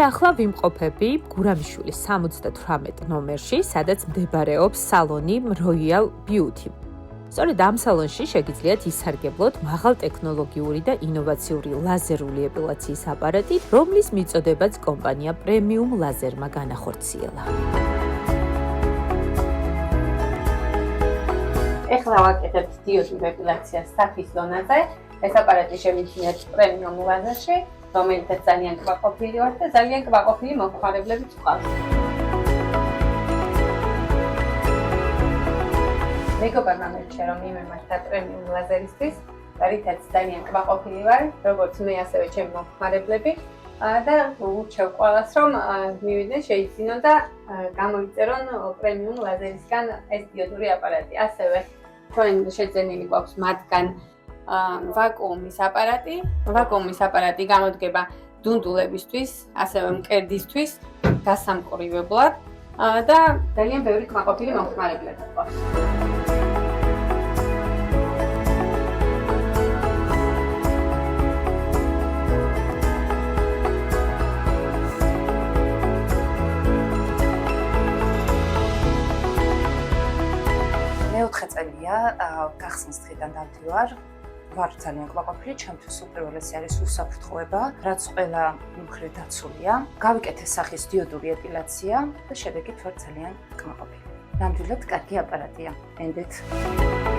ახლა ვიმყოფები გურამიშვილის 78 ნომერში, სადაც მდებარეობს სალონი Royal Beauty. სწორედ ამ სალონში შეგიძლიათ ისარგებლოთ მაღალტექნოლოგიური და ინოვაციური ლაზერული ეპილაციის აპარატით, რომლის მიწოდებაც კომპანია პრემიუმ ლაზერმა განახორციელა. ეხლა ვაკეთებთ დიოდურ ეპილაციას სახის ზონაზე. ეს აპარატი შემიჩნიათ პრემიუმ ლაზერში, რომელთაც ძალიან კმაყოფილი ვართ და ძალიან კმაყოფილი მომხმარებლებიც ვყავს. მეგობარმა მერჩა რომ მიმართა პრემიუმ ლაზერისთვის, რითაც ძალიან კმაყოფილი ვარ, როგორც მე, ასევე ჩემი მომხმარებლები. და ურჩევ ყველას რომ მივიდნენ შეიძინონ და გამოიწერონ პრემიუმ ლაზერისგან ეს დიოდური აპარატი. ასევე ჩვენ შეძენილი გვაქვს მათგან ვაკუუმის აპარატი გამოდგება დუნდულებისთვის, ასევე მკერდისთვის, გასამკვრივებლად და ძალიან ბევრი კმაყოფილი მომხმარებლები გვაქვს. მეოთხე წელია გახსნის დღიდან დავდივარ. ვარ ძალიან კმაყოფილი, ჩემთვის უპირველესი არის უსაფრთხოება, რაც ყველა მხრივ დაცულია. გავიკეთე სახის დიოდური ეპილაცია და შედეგით ვარ ძალიან კმაყოფილი. ნამდვილად კარგი აპარატია. ენდეთ.